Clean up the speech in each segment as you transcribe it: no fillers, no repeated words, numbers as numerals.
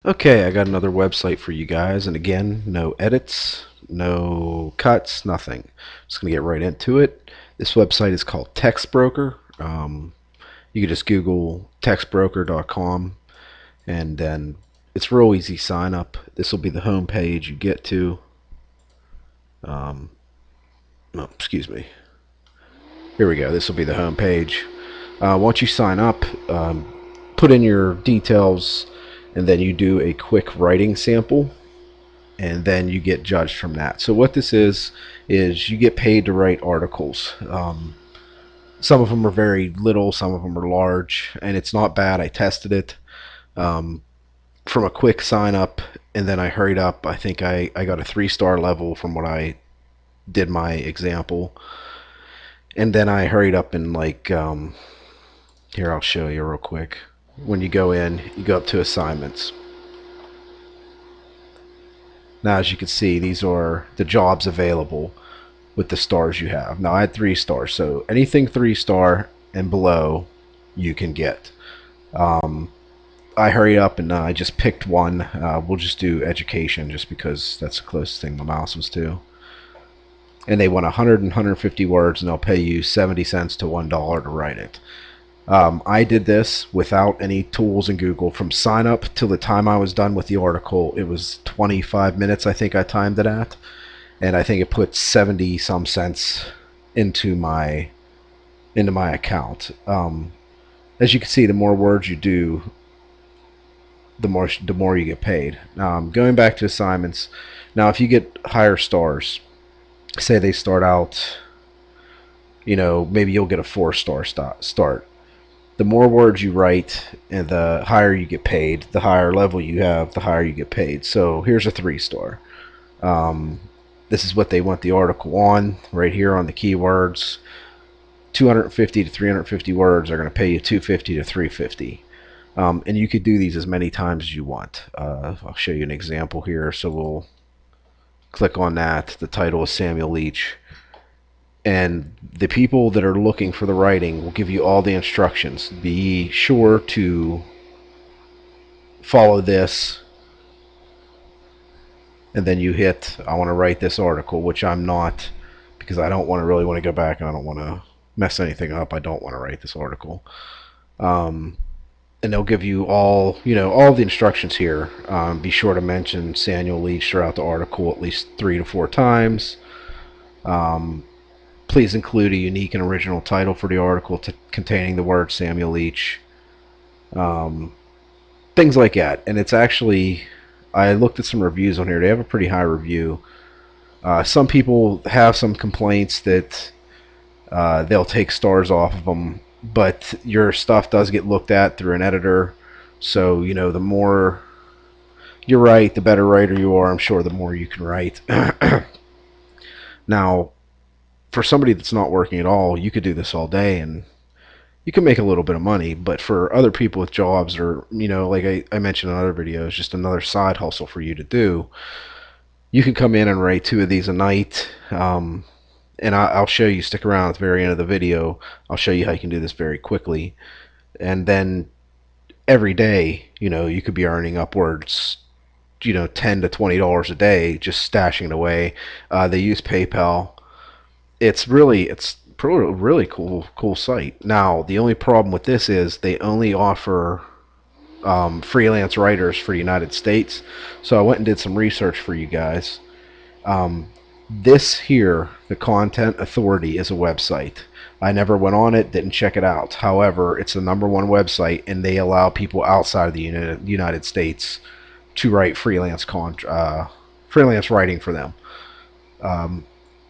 Okay, I got another website for you guys, and again, no edits, no cuts, nothing. Just gonna get right into it. This website is called TextBroker. You can just Google textbroker.com, and then it's real easy sign up. This will be the home page you get to. Um, oh, excuse me. Here we go. This will be the home page. Once you sign up, put in your details, and then you do a quick writing sample, and then you get judged from that. So what this is you get paid to write articles. Some of them are very little, some of them are large, and it's not bad. I tested it um, from a quick sign up, and then I hurried up. I think I got a 3-star level from what I did my example, and then I hurried up and here, I'll show you real quick. When you go in, you go up to assignments. Now, as you can see, these are the jobs available with the stars you have. Now, I had 3 stars, so anything 3-star and below you can get. I hurried up and I just picked one. We'll just do education just because that's the closest thing my mouse was to. And they want 100 and 150 words, and they'll pay you 70 cents to $1 to write it. I did this without any tools in Google. From sign up till the time I was done with the article, it was 25 minutes, I think I timed it at. And I think it put 70 some cents into my account. As you can see, the more words you do, the more you get paid. Going back to assignments, now if you get higher stars, say they start out, maybe you'll get a 4-star start. The more words you write and the higher you get paid, the higher level you have, the higher you get paid. So here's a 3-star. This is what they want the article on right here on the keywords. 250 to 350 words are going to pay you 250 to 350. And you could do these as many times as you want. I'll show you an example here. So we'll click on that. The title is Samuel Leach. And the people that are looking for the writing will give you all the instructions. Be sure to follow this, and then you hit I want to write this article, which I'm not, because I don't really want to go back and I don't want to mess anything up. I don't want to write this article. And they'll give you all the instructions here. Be sure to mention Samuel Leach throughout the article at least 3 to 4 times. Please include a unique and original title for the article containing the word Samuel Leach. Things like that. And it's actually, I looked at some reviews on here. They have a pretty high review. Some people have some complaints that they'll take stars off of them, but your stuff does get looked at through an editor. So, the more you write, the better writer you are. I'm sure the more you can write. Now, for somebody that's not working at all, you could do this all day and you can make a little bit of money. But for other people with jobs, or like I mentioned in other videos, just another side hustle for you to do, you can come in and write 2 of these a night. And I'll show you, stick around at the very end of the video, I'll show you how you can do this very quickly. And then every day, you could be earning upwards, $10 to $20 a day, just stashing it away. They use PayPal. It's really cool site. Now, the only problem with this is they only offer freelance writers for the United States. So I went and did some research for you guys. This here, the Content Authority, is a website. I never went on it, didn't check it out. However, it's the #1 website, and they allow people outside of the United States to write freelance writing for them.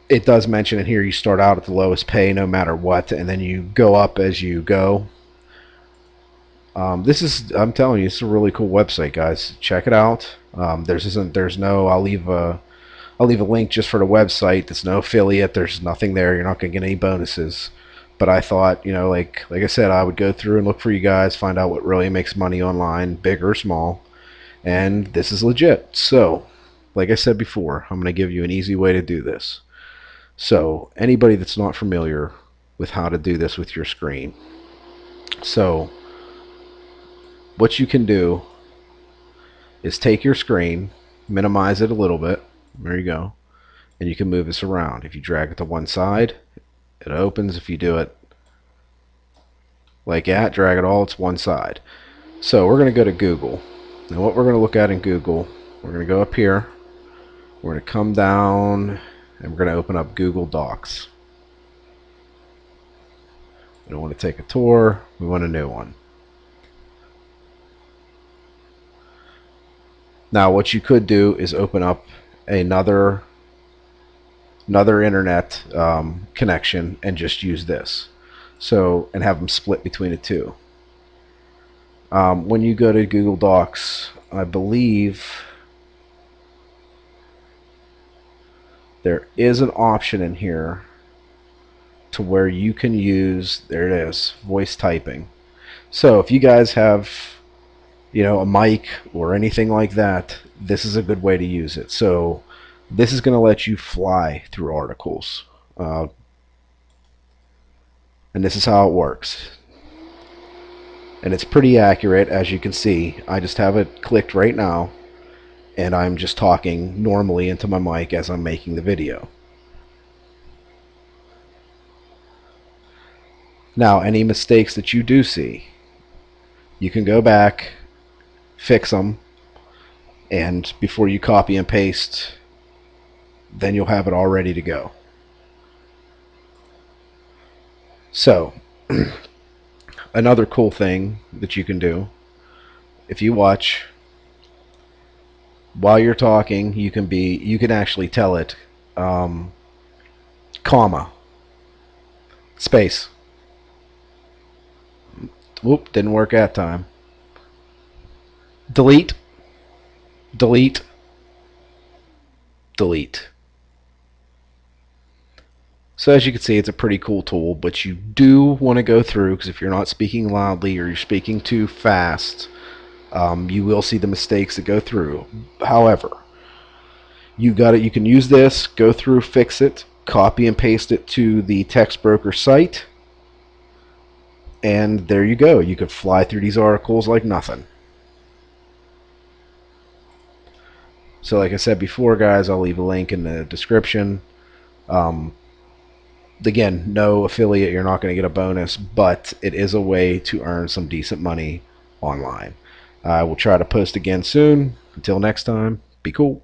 It does mention in here you start out at the lowest pay no matter what, and then you go up as you go. I'm telling you, it's a really cool website, guys. Check it out. I'll leave a link just for the website. There's no affiliate. There's nothing there. You're not going to get any bonuses. But I thought, like I said, I would go through and look for you guys, find out what really makes money online, big or small. And this is legit. So, like I said before, I'm going to give you an easy way to do this. So, anybody that's not familiar with how to do this with your screen. So, what you can do is take your screen, minimize it a little bit. There you go. And you can move this around. If you drag it to one side, it opens. If you do it like that, drag it all, it's one side. So we're going to go to Google. Now what we're going to look at in Google, we're going to go up here. We're going to come down and we're going to open up Google Docs. We don't want to take a tour. We want a new one. Now what you could do is open up another internet connection and just use this. So, and have them split between the two. When you go to Google Docs, I believe there is an option in here to where you can use, there it is, voice typing. So if you guys have, you know, a mic or anything like that, this is a good way to use it. So this is going to let you fly through articles. And this is how it works. And it's pretty accurate, as you can see. I just have it clicked right now, and I'm just talking normally into my mic as I'm making the video. Now, any mistakes that you do see, you can go back, fix them, and before you copy and paste, then you'll have it all ready to go. So, another cool thing that you can do, if you watch, while you're talking, you can actually tell it, comma, space. Whoop, didn't work that time. Delete, delete, delete. So as you can see, it's a pretty cool tool, but you do want to go through, because if you're not speaking loudly or you're speaking too fast, you will see the mistakes that go through. However, you can use this, go through, fix it, copy and paste it to the text broker site, and there you go. You could fly through these articles like nothing. So like I said before, guys, I'll leave a link in the description. Again, no affiliate, you're not going to get a bonus, but it is a way to earn some decent money online. I will try to post again soon. Until next time, be cool.